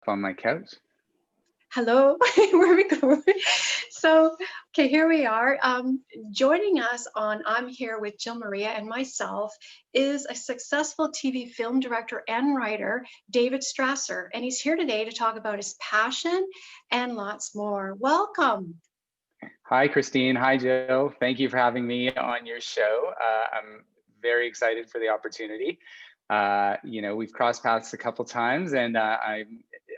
on my couch. Hello, where we go? So, okay, here we are. Joining us on I'm Here with Jill Maria and myself is a successful TV film director and writer, David Strasser, and he's here today to talk about his passion and lots more. Welcome. Hi, Christine. Hi, Jill. Thank you for having me on your show. I'm very excited for the opportunity. We've crossed paths a couple times, and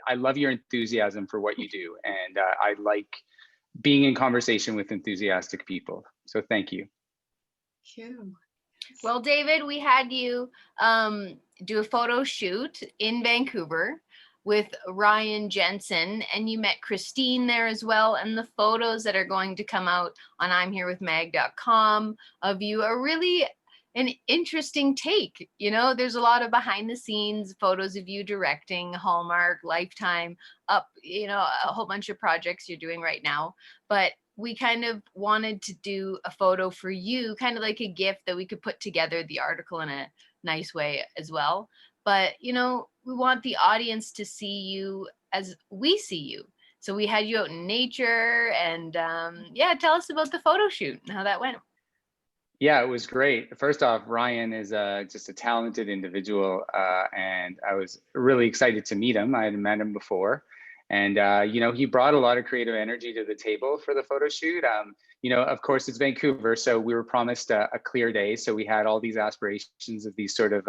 I love your enthusiasm for what you do, and I like being in conversation with enthusiastic people. So thank you. Thank you. Well, David, we had you do a photo shoot in Vancouver with Ryan Jensen, and you met Christine there as well. And the photos that are going to come out on I'mHereWithMag.com of you are really an interesting take. You know, there's a lot of behind the scenes photos of you directing Hallmark, Lifetime, up, a whole bunch of projects you're doing right now. But we kind of wanted to do a photo for you, kind of like a gift that we could put together the article in a nice way as well. But, we want the audience to see you as we see you. So we had you out in nature, and tell us about the photo shoot and how that went. Yeah, it was great. First off, Ryan is just a talented individual, and I was really excited to meet him. I hadn't met him before. And, he brought a lot of creative energy to the table for the photo shoot. Of course, it's Vancouver, so we were promised a clear day. So we had all these aspirations of these sort of,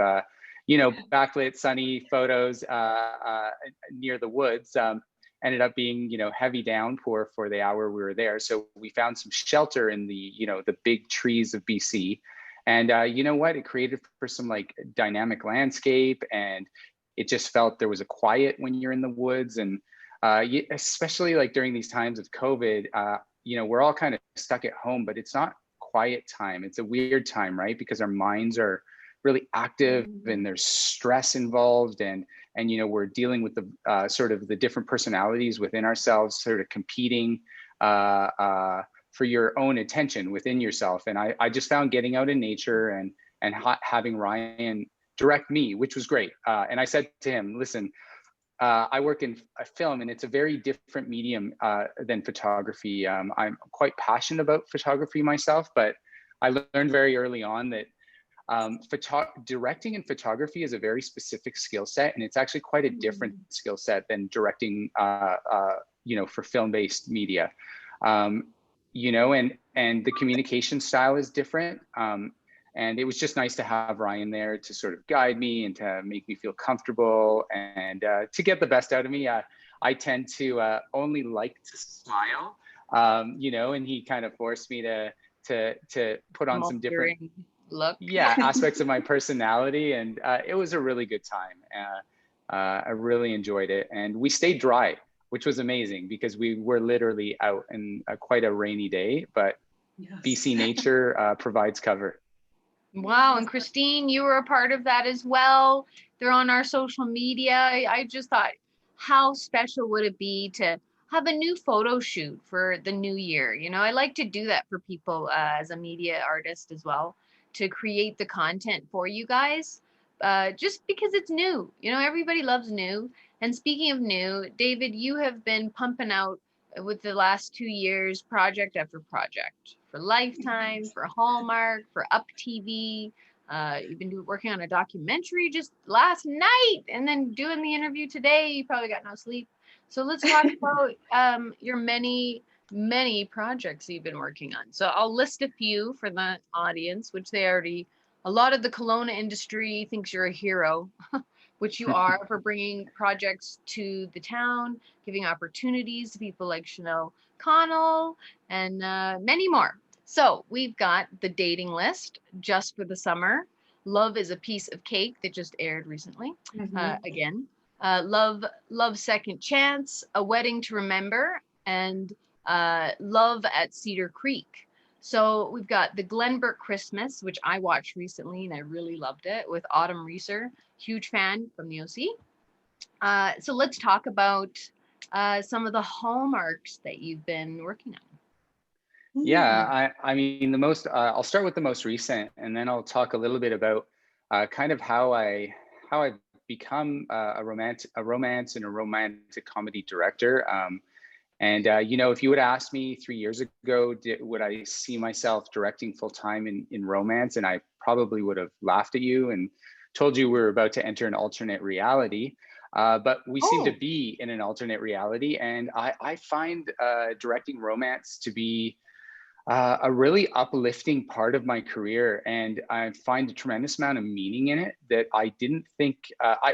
backlit, sunny photos near the woods. Ended up being, heavy downpour for the hour we were there. So we found some shelter in the, the big trees of BC. And you know what? It created for some like dynamic landscape, and it just felt there was a quiet when you're in the woods. And especially like during these times of COVID, we're all kind of stuck at home, but it's not quiet time. It's a weird time, right? Because our minds are really active and there's stress involved, and we're dealing with the sort of the different personalities within ourselves, sort of competing for your own attention within yourself. And I just found getting out in nature and having Ryan direct me, which was great. And I said to him, listen, I work in a film, and it's a very different medium than photography. I'm quite passionate about photography myself, but I learned very early on that directing in photography is a very specific skill set, and it's actually quite a different skill set than directing, for film-based media. And the communication style is different. And it was just nice to have Ryan there to sort of guide me and to make me feel comfortable and to get the best out of me. I tend to only like to smile, and he kind of forced me to put on some different aspects of my personality, and it was a really good time. I really enjoyed it, and we stayed dry, which was amazing because we were literally out in quite a rainy day, but yes. BC nature provides cover. Wow, and Christine, you were a part of that as well. They're on our social media. I just thought, how special would it be to have a new photo shoot for the new year? I like to do that for people as a media artist as well, to create the content for you guys, just because it's new. Everybody loves new. And speaking of new, David, you have been pumping out with the last 2 years, project after project, for Lifetime, for Hallmark, for UPtv. You've been working on a documentary just last night, and then doing the interview today. You probably got no sleep. So let's talk about your many projects you've been working on. So I'll list a few for the audience, which a lot of the Kelowna industry thinks you're a hero, which you are, for bringing projects to the town, giving opportunities to people like Chanel Connell, and many more. So we've got The Dating List, Just for the Summer, Love is a Piece of Cake, that just aired recently, again. Love Second Chance, A Wedding to Remember, and Love at Cedar Creek. So we've got the GLENBROOKE Christmas, which I watched recently and I really loved it, with Autumn Reeser, huge fan from the OC. So let's talk about some of the hallmarks that you've been working on. Yeah, I mean, I'll start with the most recent, and then I'll talk a little bit about kind of how I become a romance and a romantic comedy director. You know, if you would ask me 3 years ago, would I see myself directing full time in romance? And I probably would have laughed at you and told you we were about to enter an alternate reality. But we seem to be in an alternate reality. And I find directing romance to be a really uplifting part of my career. And I find a tremendous amount of meaning in it that I didn't think,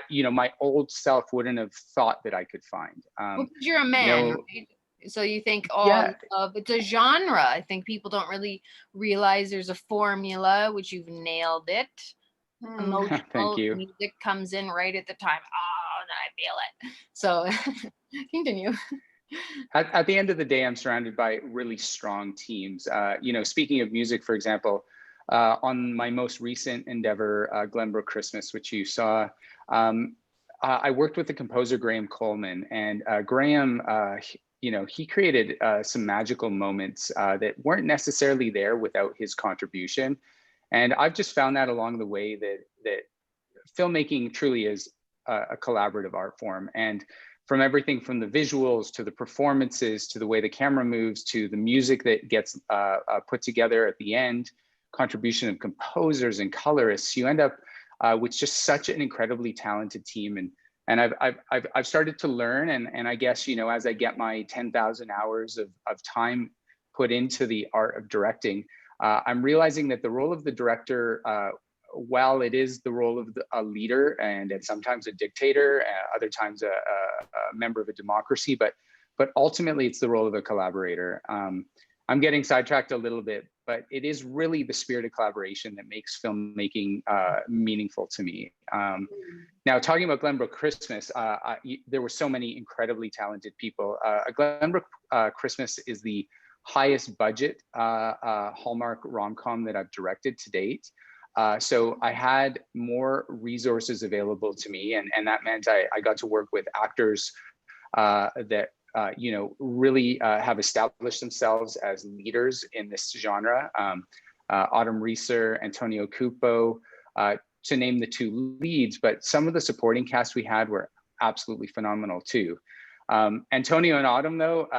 you know, my old self wouldn't have thought that I could find. Well, 'cause you're a man, right? So you think, yeah, it's a genre. I think people don't really realize there's a formula, which you've nailed it. thank Emotional you. music comes in right at the time. Oh, then I feel it. So continue. At the end of the day, I'm surrounded by really strong teams. You know, speaking of music, for example, on my most recent endeavor, Glenbrook Christmas, which you saw, I worked with the composer Graham Coleman, and Graham, you know, he created some magical moments that weren't necessarily there without his contribution. And I've just found that along the way that filmmaking truly is a collaborative art form. And from everything from the visuals to the performances to the way the camera moves to the music that gets put together at the end, contribution of composers and colorists, you end up with just such an incredibly talented team. And I've started to learn, and I guess, you know, as I get my 10,000 hours of time put into the art of directing, I'm realizing that the role of the director, while it is the role of a leader and sometimes a dictator, other times a member of a democracy, but ultimately it's the role of a collaborator. I'm getting sidetracked a little bit, but it is really the spirit of collaboration that makes filmmaking meaningful to me. Now, talking about Glenbrook Christmas, there were so many incredibly talented people. Glenbrook Christmas is the highest budget Hallmark rom-com that I've directed to date. So I had more resources available to me, and that meant I got to work with actors that you know, really have established themselves as leaders in this genre. Autumn Reeser, Antonio Cupo, to name the two leads, but some of the supporting cast we had were absolutely phenomenal too. Antonio and Autumn, though,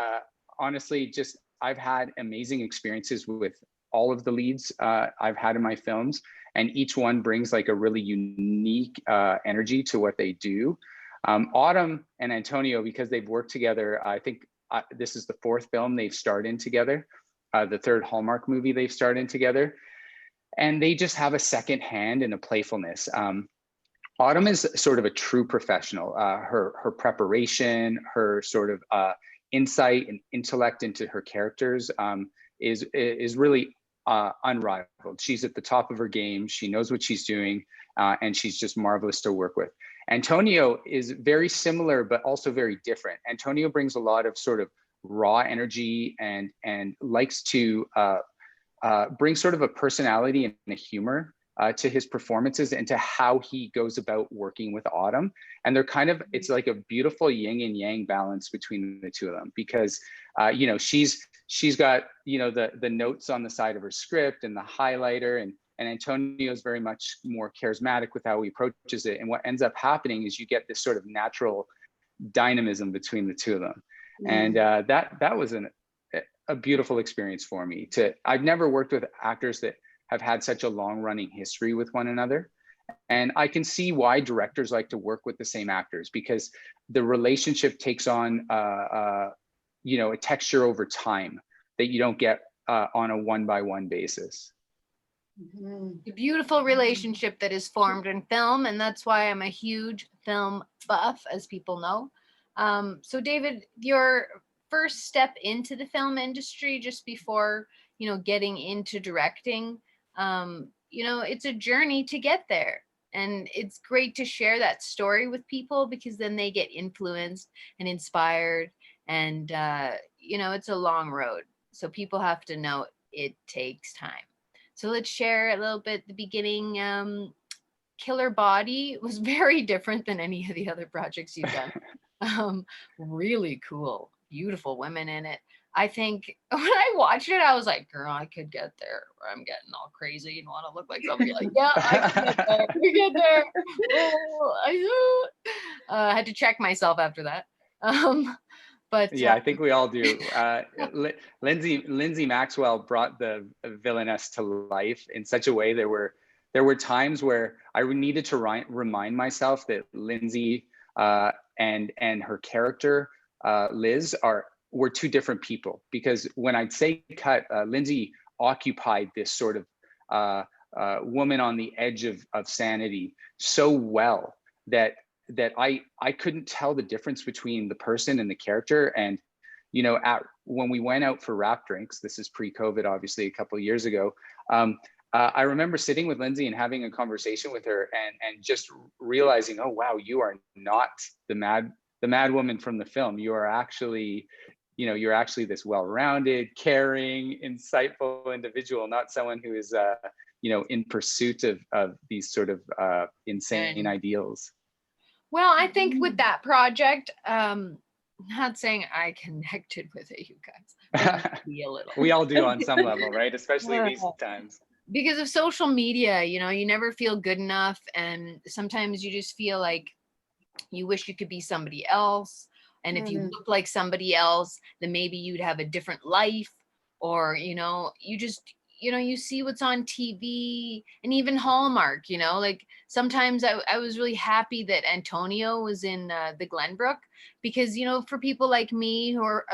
honestly, just I've had amazing experiences with all of the leads I've had in my films, and each one brings like a really unique energy to what they do. Autumn and Antonio, because they've worked together, I think this is the fourth film they've starred in together, the third Hallmark movie they've starred in together, and they just have a second hand and a playfulness. Autumn is sort of a true professional. Her preparation, her sort of insight and intellect into her characters is really unrivaled. She's at the top of her game. She knows what she's doing, and she's just marvelous to work with. Antonio is very similar, but also very different. Antonio brings a lot of sort of raw energy and likes to bring sort of a personality and a humor to his performances and to how he goes about working with Autumn. And they're kind of, it's like a beautiful yin and yang balance between the two of them, because you know, she's got, you know, the notes on the side of her script and the highlighter, and Antonio is very much more charismatic with how he approaches it. And what ends up happening is you get this sort of natural dynamism between the two of them. And that was a beautiful experience for me. I've never worked with actors that have had such a long running history with one another. And I can see why directors like to work with the same actors, because the relationship takes on, you know, a texture over time that you don't get on a one-by-one basis. A beautiful relationship that is formed in film, and that's why I'm a huge film buff, as people know. So David, your first step into the film industry, just before, you know, getting into directing, you know, it's a journey to get there, and it's great to share that story with people, because then they get influenced and inspired, and you know, it's a long road, so people have to know it takes time. So let's share a little bit the beginning. Killer Body was very different than any of the other projects you've done. Really cool. beautiful women in it. I think when I watched it, I was like, girl, I could get there. I'm getting all crazy and want to look like somebody. Like, yeah, I can get there. We get there. Oh, I had to check myself after that. But yeah, I think we all do. Lindsay Maxwell brought the villainess to life in such a way. There were times where I needed to remind myself that Lindsay and her character Liz were two different people, because when I'd say cut, Lindsay occupied this sort of woman on the edge of sanity so well that I couldn't tell the difference between the person and the character. And when we went out for wrap drinks, this is pre-COVID, obviously, a couple of years ago. I remember sitting with Lindsay and having a conversation with her, and just realizing, oh wow, you are not the mad woman from the film. You are actually, you're actually this well-rounded, caring, insightful individual, not someone who is in pursuit of these sort of insane ideals. Well, I think with that project, not saying I connected with it, you guys. Maybe a little. We all do on some level, right? Especially these times. Because of social media, you never feel good enough. And sometimes you just feel like you wish you could be somebody else. And if you look like somebody else, then maybe you'd have a different life. Or, you just, you see what's on TV, and even Hallmark, like sometimes I was really happy that Antonio was in the Glenbrook, because, for people like me who are,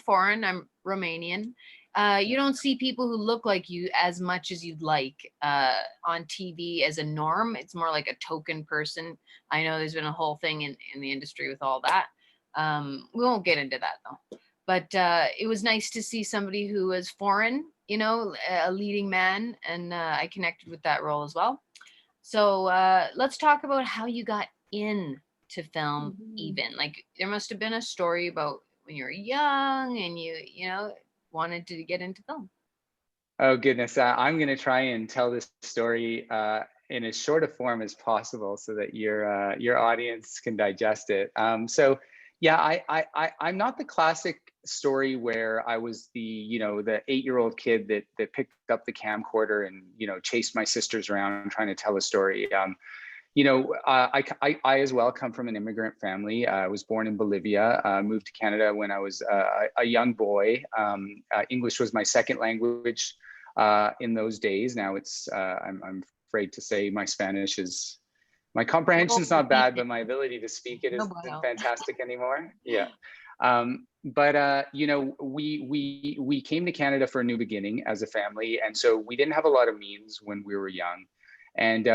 foreign, I'm Romanian, you don't see people who look like you as much as you'd like on TV as a norm. It's more like a token person. I know there's been a whole thing in the industry with all that. We won't get into that though. But it was nice to see somebody who was foreign, a leading man, and I connected with that role as well. So let's talk about how you got into film. Even like there must have been a story about when you were young and you wanted to get into film. Oh goodness, I'm going to try and tell this story in as short a form as possible so that your audience can digest it. So yeah, I'm not the classic story where I was the the 8-year-old kid that picked up the camcorder and chased my sisters around trying to tell a story. I as well come from an immigrant family. I was born in Bolivia, moved to Canada when I was a young boy. English was my second language in those days. Now it's, I'm afraid to say my Spanish is, my comprehension's not bad, but my ability to speak it isn't fantastic anymore. Yeah. But we came to Canada for a new beginning as a family. And so we didn't have a lot of means when we were young. And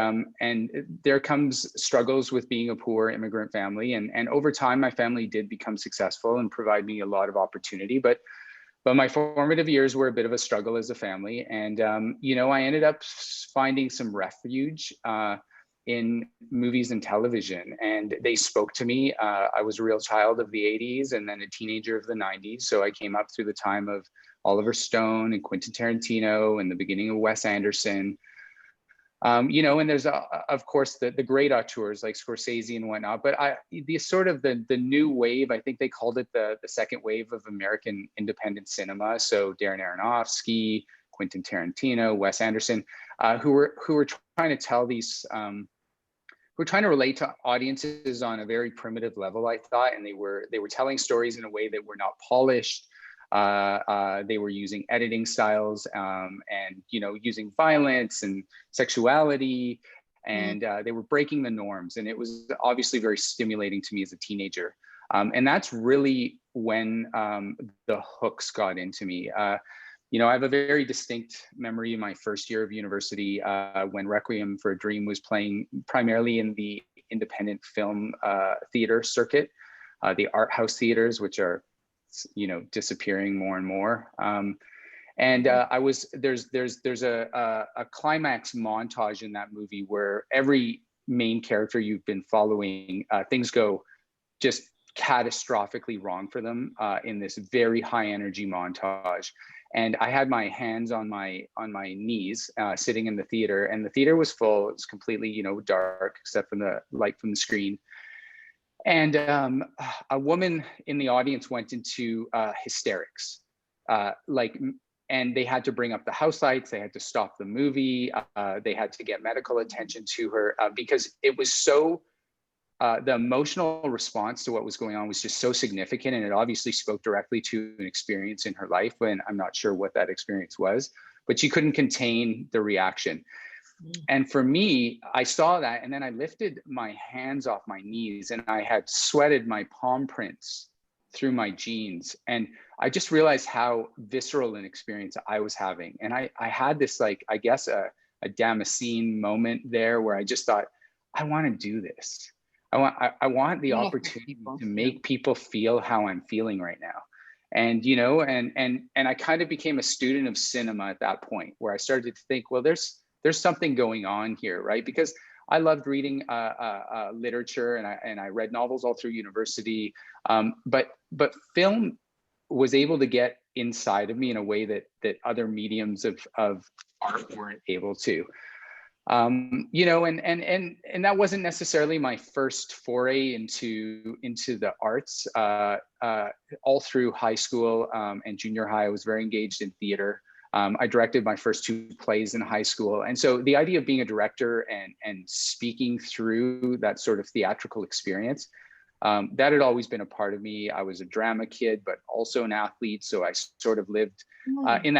there comes struggles with being a poor immigrant family. And over time, my family did become successful and provide me a lot of opportunity. But my formative years were a bit of a struggle as a family. And, I ended up finding some refuge in movies and television, and they spoke to me. I was a real child of the 80s and then a teenager of the 90s. So I came up through the time of Oliver Stone and Quentin Tarantino and the beginning of Wes Anderson. And there's of course the great auteurs like Scorsese and whatnot, but the new wave, I think they called it the second wave of American independent cinema. So Darren Aronofsky, Quentin Tarantino, Wes Anderson, who were trying to tell these, who were trying to relate to audiences on a very primitive level, I thought, and they were telling stories in a way that were not polished. They were using editing styles and using violence and sexuality, and they were breaking the norms, and it was obviously very stimulating to me as a teenager. And that's really when the hooks got into me. I have a very distinct memory in my first year of university when Requiem for a Dream was playing primarily in the independent film theater circuit, the art house theaters, which are disappearing more and more. There's a climax montage in that movie where every main character you've been following, things go just catastrophically wrong for them in this very high energy montage. And I had my hands on my knees sitting in the theater, and the theater was full. It was completely dark except for the light from the screen. And a woman in the audience went into hysterics, and they had to bring up the house lights. They had to stop the movie. They had to get medical attention to her because it was so, the emotional response to what was going on was just so significant. And it obviously spoke directly to an experience in her life. And I'm not sure what that experience was, but she couldn't contain the reaction. And for me, I saw that, and then I lifted my hands off my knees, and I had sweated my palm prints through my jeans. And I just realized how visceral an experience I was having. And I had this, like, I guess a Damascene moment there where I just thought, I want to do this. I want the opportunity to make people feel how I'm feeling right now. And, you know, and I kind of became a student of cinema at that point, where I started to think, well, there's something going on here, right? Because I loved reading literature, and I read novels all through university, but film was able to get inside of me in a way that other mediums of art weren't able to. You know, and that wasn't necessarily my first foray into the arts. All through high school and junior high, I was very engaged in theater. I directed my first 2 plays in high school. And so the idea of being a director and speaking through that sort of theatrical experience, that had always been a part of me. I was a drama kid, but also an athlete. So I sort of lived in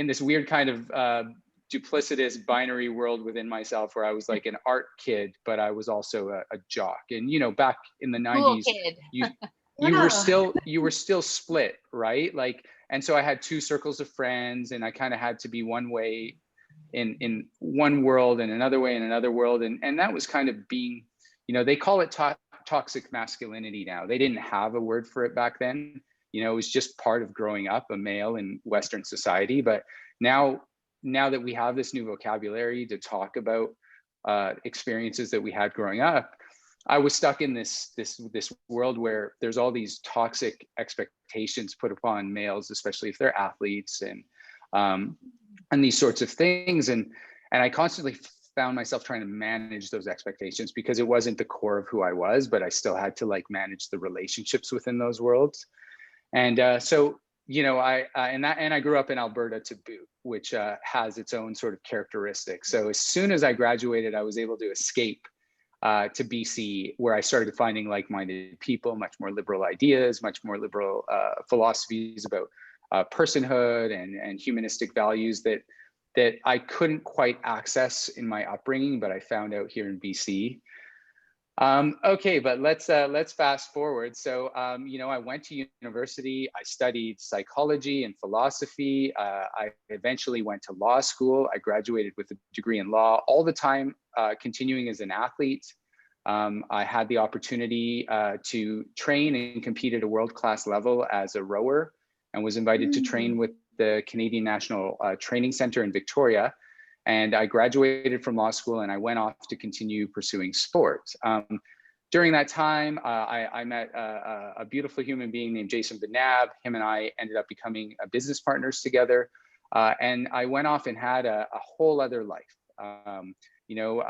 this weird kind of duplicitous binary world within myself, where I was like an art kid, but I was also a jock. And, you know, back in the 90s, you were still split, right? Like, and so I had 2 circles of friends, and I kind of had to be one way in one world and another way in another world. And that was kind of being, you know, they call it toxic masculinity now. They didn't have a word for it back then. You know, it was just part of growing up a male in Western society. But now that we have this new vocabulary to talk about experiences that we had growing up, I was stuck in this world where there's all these toxic expectations put upon males, especially if they're athletes, and these sorts of things. And I constantly found myself trying to manage those expectations, because it wasn't the core of who I was, but I still had to, like, manage the relationships within those worlds. And so, you know, I grew up in Alberta to boot, which has its own sort of characteristics. So as soon as I graduated, I was able to escape to BC, where I started finding like-minded people, much more liberal ideas, much more liberal philosophies about personhood and humanistic values that I couldn't quite access in my upbringing, but I found out here in BC. Okay, but let's fast forward. So, you know, I went to university. I studied psychology and philosophy. I eventually went to law school. I graduated with a degree in law, all the time continuing as an athlete. I had the opportunity to train and compete at a world-class level as a rower, and was invited to train with the Canadian National Training Center in Victoria. And I graduated from law school, and I went off to continue pursuing sports. During that time, I met a beautiful human being named Jason Benab. Him and I ended up becoming business partners together. And I went off and had a whole other life. You know,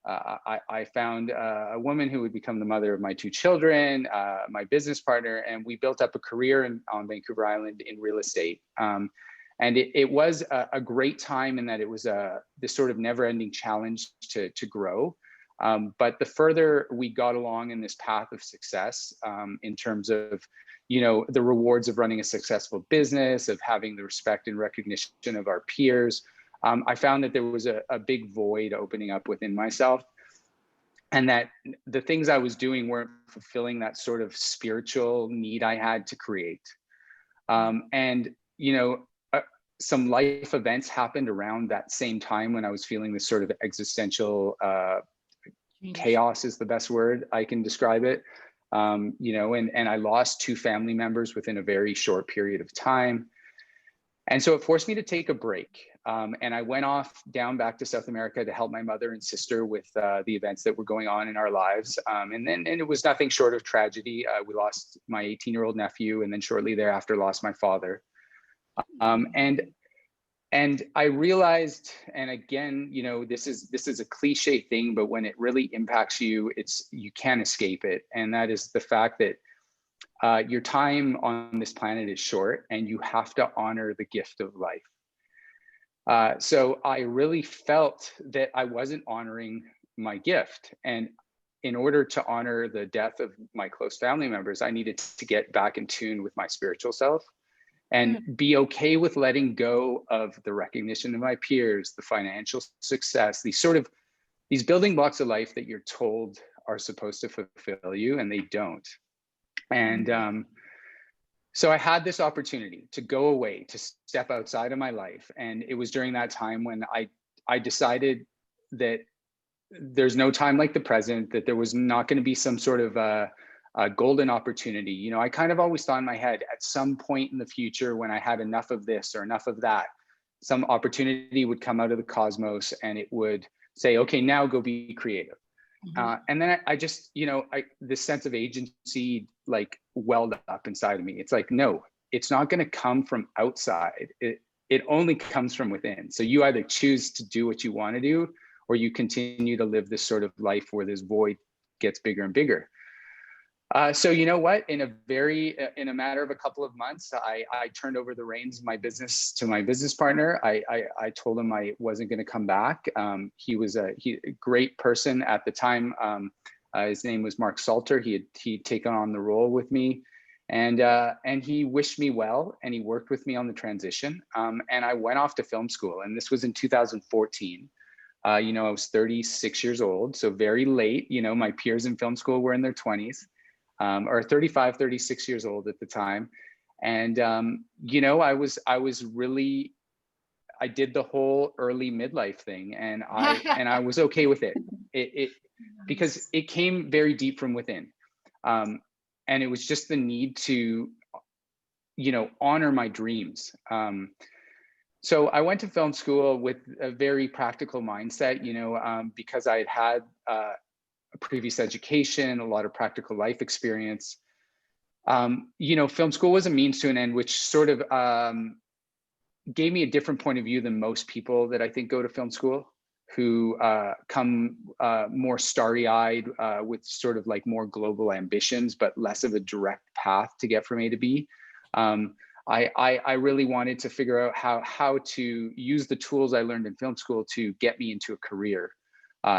I found a woman who would become the mother of my 2 children, my business partner, and we built up a career on Vancouver Island in real estate. And it was a great time, in that it was this sort of never-ending challenge to grow. But the further we got along in this path of success, in terms of, you know, the rewards of running a successful business, of having the respect and recognition of our peers, I found that there was a big void opening up within myself, and that the things I was doing weren't fulfilling that sort of spiritual need I had to create. And, you know, some life events happened around that same time when I was feeling this sort of existential chaos is the best word I can describe it. You know, and I lost 2 family members within a very short period of time. And so it forced me to take a break. And I went off down back to South America to help my mother and sister with the events that were going on in our lives. And it was nothing short of tragedy. We lost my 18-year-old nephew, and then shortly thereafter lost my father. And And I realized, and again, you know, this is a cliche thing, but when it really impacts you, you can't escape it. And that is the fact that your time on this planet is short, and you have to honor the gift of life. So I really felt that I wasn't honoring my gift. And in order to honor the death of my close family members, I needed to get back in tune with my spiritual self and be okay with letting go of the recognition of my peers, the financial success, these building blocks of life that you're told are supposed to fulfill you, and they don't. And so I had this opportunity to go away, to step outside of my life. And it was during that time when I decided that there's no time like the present, that there was not going to be some sort of a golden opportunity. You know, I kind of always thought in my head, at some point in the future, when I had enough of this or enough of that, some opportunity would come out of the cosmos and it would say, okay, now go be creative. And then I just, you know, this sense of agency like welled up inside of me. It's like, no, it's not going to come from outside. It only comes from within. So you either choose to do what you want to do, or you continue to live this sort of life where this void gets bigger and bigger. So you know what? In a matter of a couple of months, I turned over the reins of my business to my business partner. I told him I wasn't going to come back. He was a great person at the time. His name was Mark Salter. He'd taken on the role with me, and he wished me well, and he worked with me on the transition. And I went off to film school, and this was in 2014. You know, I was 36 years old, so very late. You know, my peers in film school were in their 20s. Or 35, 36 years old at the time. And, you know, I did the whole early midlife thing, and I was okay with it. Because it came very deep from within. And it was just the need to, you know, honor my dreams. So I went to film school with a very practical mindset, you know, because I had a previous education, a lot of practical life experience. You know, film school was a means to an end, which sort of gave me a different point of view than most people that I think go to film school, who come more starry-eyed with sort of like more global ambitions, but less of a direct path to get from A to B. I really wanted to figure out how to use the tools I learned in film school to get me into a career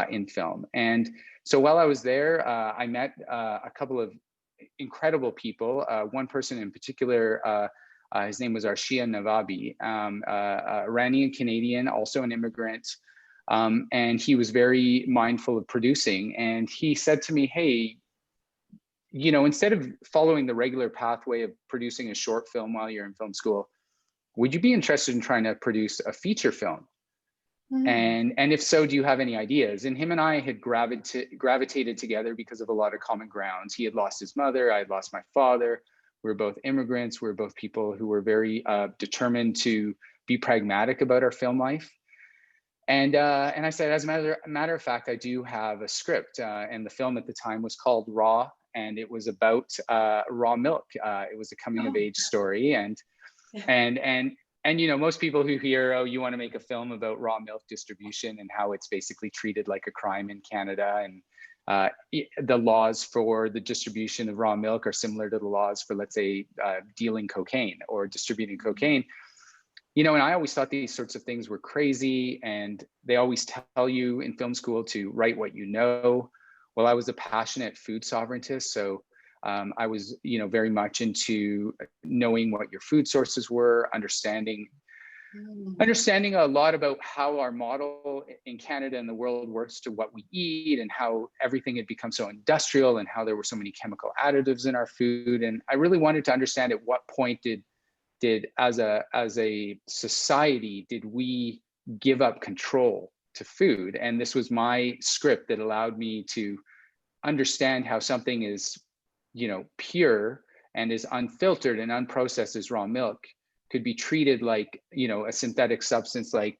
in film. And so while I was there, I met a couple of incredible people. One person in particular, his name was Arshia Navabi, Iranian Canadian, also an immigrant. And he was very mindful of producing. And he said to me, hey, you know, instead of following the regular pathway of producing a short film while you're in film school, would you be interested in trying to produce a feature film? And if so, do you have any ideas? And him and I had gravitated together because of a lot of common grounds. He had lost his mother, I had lost my father. We were both immigrants. We were both people who were very determined to be pragmatic about our film life. And I said, as a matter of fact, I do have a script. And the film at the time was called Raw, and it was about raw milk. It was a coming of age story. And you know, most people who hear, oh, you want to make a film about raw milk distribution and how it's basically treated like a crime in Canada, and the laws for the distribution of raw milk are similar to the laws for, let's say, dealing cocaine or distributing cocaine. You know, and I always thought these sorts of things were crazy, and they always tell you in film school to write what you know. Well, I was a passionate food sovereigntist, so I was, you know, very much into knowing what your food sources were, understanding a lot about how our model in Canada and the world works to what we eat, and how everything had become so industrial, and how there were so many chemical additives in our food. And I really wanted to understand at what point did as a society, did we give up control to food? And this was my script that allowed me to understand how something is, you know, pure and is unfiltered and unprocessed as raw milk could be treated like, you know, a synthetic substance like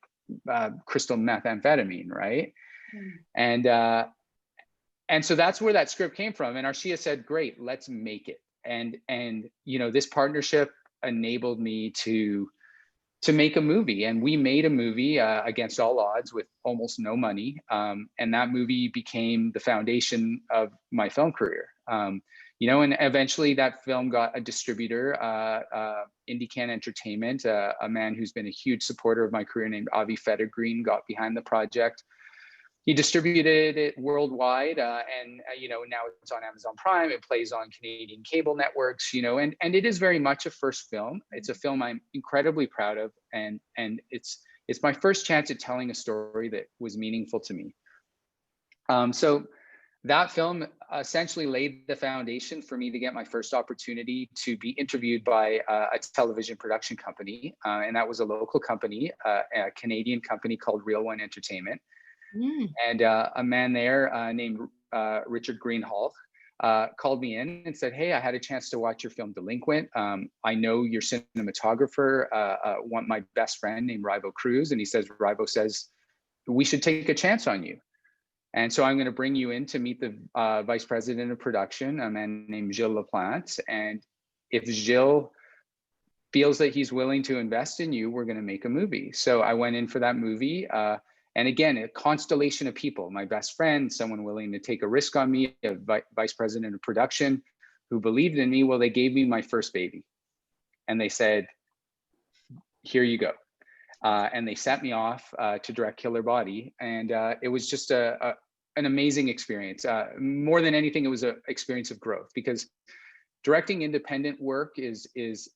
crystal methamphetamine, right? And so that's where that script came from. And Arshia said, great, let's make it. And you know, this partnership enabled me to make a movie. And we made a movie against all odds with almost no money. And that movie became the foundation of my film career. You know, and eventually that film got a distributor, IndieCan Entertainment, a man who's been a huge supporter of my career named Avi Fettergreen got behind the project. He distributed it worldwide, and you know, now it's on Amazon Prime. It plays on Canadian cable networks, you know, and it is very much a first film. It's a film I'm incredibly proud of, and it's my first chance at telling a story that was meaningful to me. So that film essentially laid the foundation for me to get my first opportunity to be interviewed by a television production company, and that was a local company, a Canadian company called Real One Entertainment. And a man there named Richard Greenhalgh called me in and said, "Hey, I had a chance to watch your film Delinquent. I know your cinematographer, my best friend named Rivo Cruz, and he says, Rivo says, we should take a chance on you. And so I'm going to bring you in to meet the vice president of production, a man named Gilles Laplante. And if Gilles feels that he's willing to invest in you, we're going to make a movie." So I went in for that movie. And again, a constellation of people, my best friend, someone willing to take a risk on me, a vice president of production who believed in me. Well, they gave me my first baby and they said, "Here you go." And they sent me off to direct Killer Body. And it was just an amazing experience. More than anything, it was an experience of growth, because directing independent work is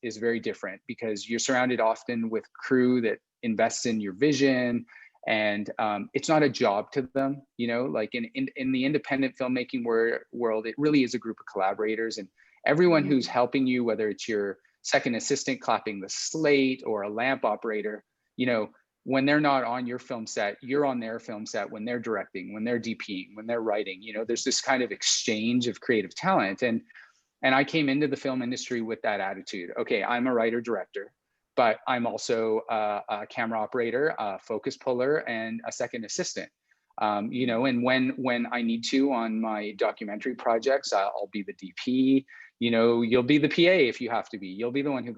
very different, because you're surrounded often with crew that invests in your vision. And it's not a job to them, you know, like in the independent filmmaking world, it really is a group of collaborators, and everyone who's helping you, whether it's your second assistant clapping the slate or a lamp operator, you know, when they're not on your film set, you're on their film set. When they're directing, when they're DPing, when they're writing, you know, there's this kind of exchange of creative talent. And I came into the film industry with that attitude. Okay, I'm a writer director, but I'm also a camera operator, a focus puller, and a second assistant. You know, and when I need to on my documentary projects, I'll be the DP. You know, you'll be the PA if you have to be. You'll be the one who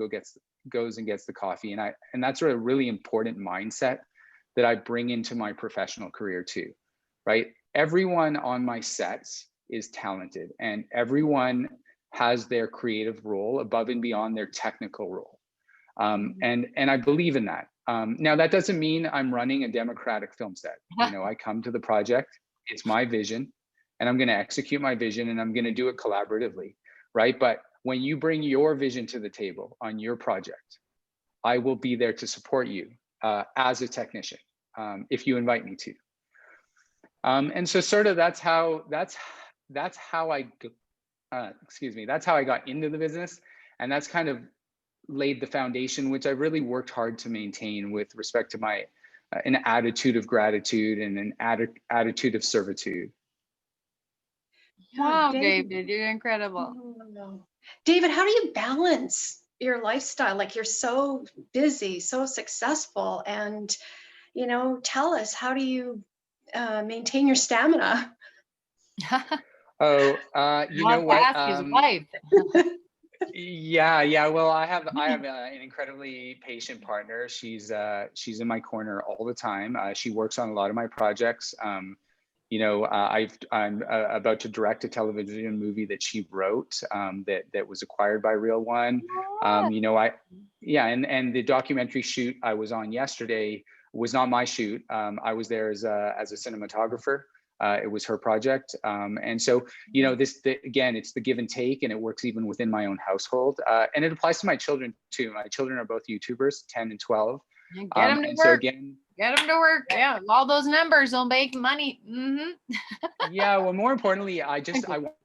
goes and gets the coffee. And that's a really important mindset that I bring into my professional career too, right? Everyone on my sets is talented, and everyone has their creative role above and beyond their technical role. And I believe in that. Now, that doesn't mean I'm running a democratic film set. You know, I come to the project, it's my vision, and I'm going to execute my vision, and I'm going to do it collaboratively, right? But when you bring your vision to the table on your project, I will be there to support you as a technician, if you invite me to. And so sort of that's how I got into the business, and that's kind of laid the foundation, which I really worked hard to maintain with respect to my an attitude of gratitude and an attitude of servitude. Wow, David, you're incredible. David, how do you balance your lifestyle? Like, you're so busy, so successful, and, you know, tell us, how do you maintain your stamina? You know what? Ask his wife. Yeah. Well, I have an incredibly patient partner. She's in my corner all the time. She works on a lot of my projects. You know, I'm about to direct a television movie that she wrote, that was acquired by Real One. You know, and the documentary shoot I was on yesterday was not my shoot. I was there as a cinematographer. It was her project. And so, you know, again, it's the give and take, and it works even within my own household. And it applies to my children too. My children are both YouTubers, 10 and 12. Get them to work. So again, get them to work. Yeah, all those numbers will make money. Yeah, well, more importantly, I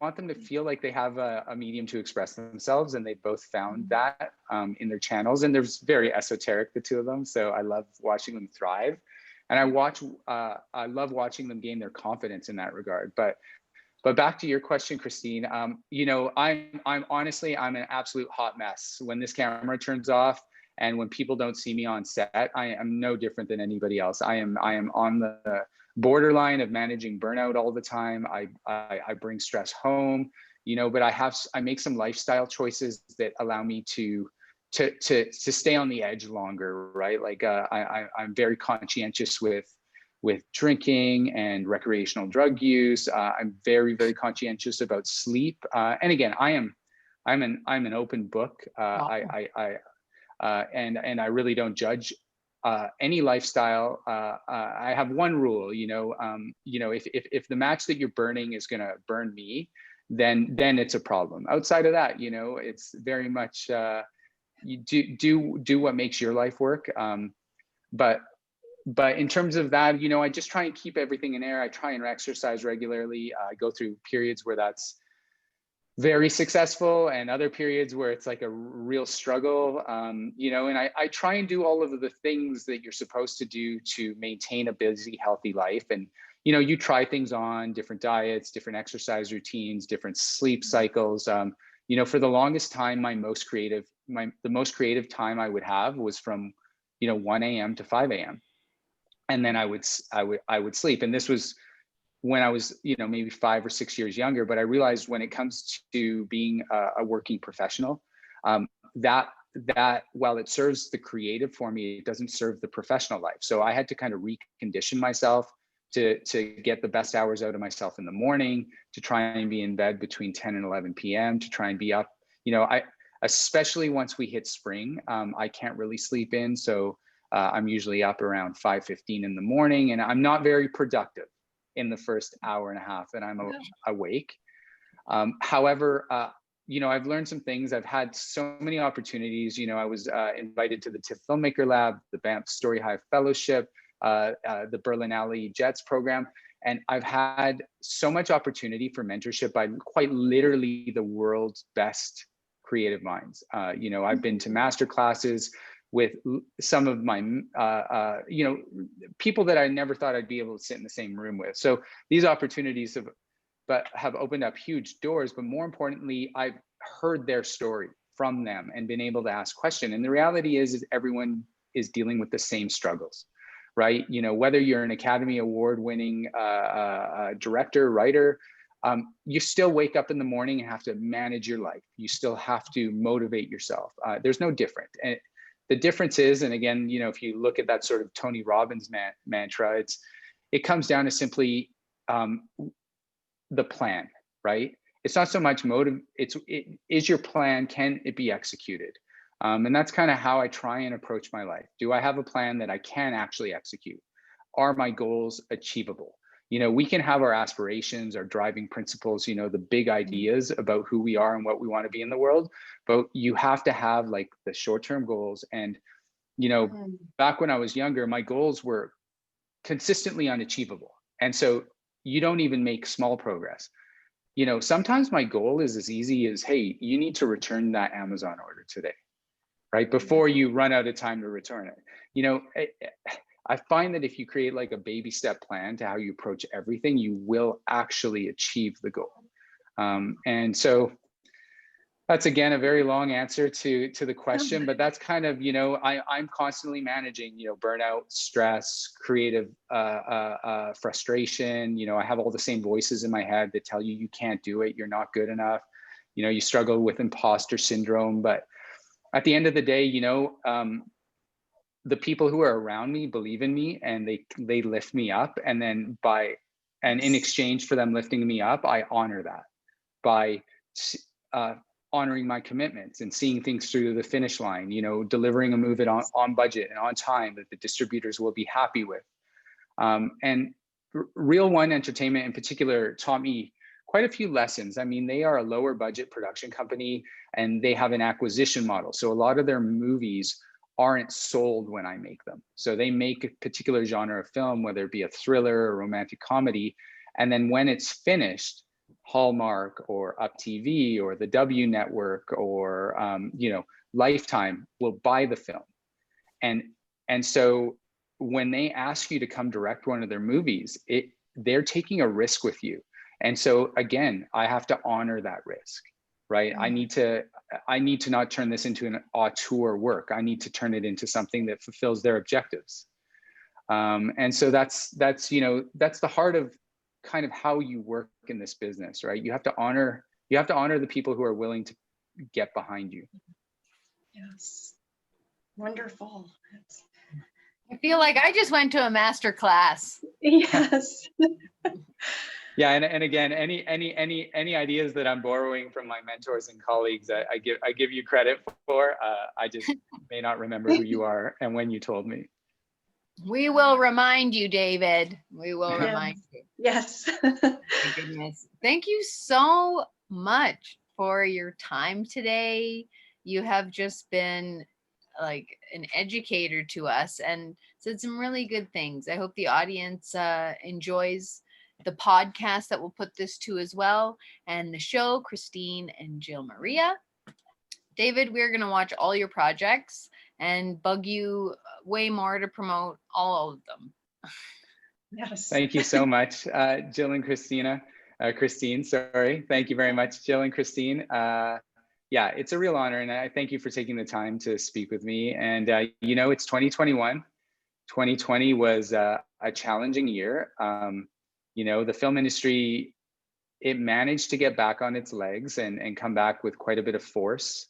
want them to feel like they have a medium to express themselves, and they both found that in their channels. And they're very esoteric, the two of them. So I love watching them thrive. And I love watching them gain their confidence in that regard. But back to your question, Christine, you know, I'm honestly, I'm an absolute hot mess. When this camera turns off and when people don't see me on set, I am no different than anybody else. I am on the borderline of managing burnout all the time. I bring stress home, you know, but I make some lifestyle choices that allow me to to stay on the edge longer, right? Like I'm very conscientious with drinking and recreational drug use. I'm very, very conscientious about sleep. And again, I'm an open book. And I really don't judge any lifestyle. I have one rule, if the match that you're burning is going to burn me, then it's a problem. Outside of that, it's very much you do what makes your life work. But in terms of that, I just try and keep everything in air. I try and exercise regularly. I go through periods where that's very successful and other periods where it's like a real struggle, and I try and do all of the things that you're supposed to do to maintain a busy, healthy life. And, you try things on, different diets, different exercise routines, different sleep cycles. For the longest time, the most creative time I would have was from, 1 a.m. to 5 a.m. And then I would sleep. And this was when I was, maybe 5 or 6 years younger. But I realized when it comes to being a working professional, that while it serves the creative for me, it doesn't serve the professional life. So I had to kind of recondition myself to get the best hours out of myself in the morning, to try and be in bed between 10 and 11 p.m., to try and be up, especially once we hit spring, I can't really sleep in. So I'm usually up around 5:15 in the morning, and I'm not very productive in the first hour and a half that I'm awake. However, I've learned some things. I've had so many opportunities. I was invited to the TIFF Filmmaker Lab, the Banff Story Hive Fellowship, the Berlin Alley Jets program. And I've had so much opportunity for mentorship by quite literally the world's best creative minds. I've been to master classes with some of my, people that I never thought I'd be able to sit in the same room with. So these opportunities have opened up huge doors, but more importantly, I've heard their story from them and been able to ask questions. And the reality is everyone is dealing with the same struggles, right? Whether you're an Academy Award winning director, writer, you still wake up in the morning and have to manage your life. You still have to motivate yourself. There's no different. And the difference is, and again, if you look at that sort of Tony Robbins mantra, it comes down to simply the plan, right? It's not so much is your plan, can it be executed? And that's kind of how I try and approach my life. Do I have a plan that I can actually execute? Are my goals achievable? We can have our aspirations, our driving principles, the big ideas about who we are and what we want to be in the world, but you have to have like the short-term goals. And, back when I was younger, my goals were consistently unachievable. And so you don't even make small progress. Sometimes my goal is as easy as, hey, you need to return that Amazon order today, right? Before you run out of time to return it. I find that if you create like a baby step plan to how you approach everything, you will actually achieve the goal. And so that's, again, a very long answer to the question, but that's kind of, I'm constantly managing, burnout, stress, creative frustration. I have all the same voices in my head that tell you can't do it, you're not good enough. You struggle with imposter syndrome, but at the end of the day, the people who are around me believe in me and they lift me up. And then in exchange for them lifting me up, I honor that by honoring my commitments and seeing things through to the finish line, delivering a movie on budget and on time that the distributors will be happy with. And Real One Entertainment in particular taught me quite a few lessons. I mean, they are a lower budget production company and they have an acquisition model. So a lot of their movies aren't sold when I make them. So they make a particular genre of film, whether it be a thriller or romantic comedy. And then when it's finished, Hallmark or UPtv or the W Network or Lifetime will buy the film. And so when they ask you to come direct one of their movies, they're taking a risk with you. And so again, I have to honor that risk, right? Mm-hmm. I need to not turn this into an auteur work. I need to turn it into something that fulfills their objectives. And so that's the heart of kind of how you work in this business, right? You have to honor the people who are willing to get behind you. Yes. Wonderful. I feel like I just went to a master class. Yes. Yeah, and again, any ideas that I'm borrowing from my mentors and colleagues, I give you credit for. I just may not remember who you are and when you told me. We will remind you, David. We will remind you. Yes. My goodness. Thank you so much for your time today. You have just been like an educator to us and said some really good things. I hope the audience enjoys the podcast that we'll put this to as well, and the show, Christine and Jill Maria. David, we're going to watch all your projects and bug you way more to promote all of them. Yes. Thank you so much, Jill and Christine, sorry. Thank you very much, Jill and Christine. Yeah, it's a real honor, and I thank you for taking the time to speak with me. And you know, it's 2021. 2020 was a challenging year. You know, the film industry, it managed to get back on its legs and come back with quite a bit of force.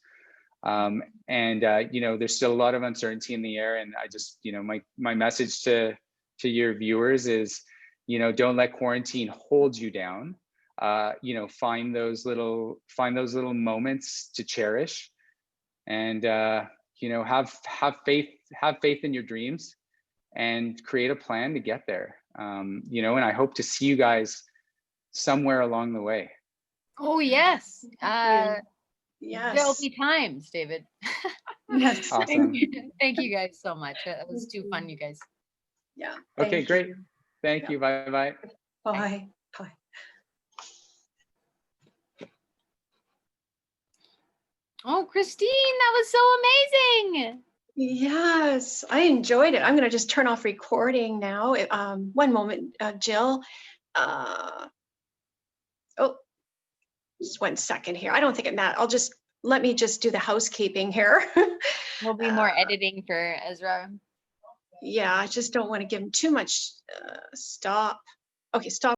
You know, there's still a lot of uncertainty in the air, and I just, you know, my message to your viewers is, you know, don't let quarantine hold you down. You know, find those little moments to cherish, and you know, have faith in your dreams, and create a plan to get there. You know, and I hope to see you guys somewhere along the way. Oh yes. Yes. There'll be times, David. Yes. Awesome. Thank you guys so much. It was too fun, you guys. Yeah. Okay, great. You. Thank you. Bye bye. Bye. Bye. Oh, Christine, that was so amazing. Yes, I enjoyed it. I'm going to just turn off recording now. One moment, Jill. Oh, just 1 second here. I don't think it matters. Let me just do the housekeeping here. There'll be more editing for Ezra. Yeah, I just don't want to give him too much. Stop. Okay, stop.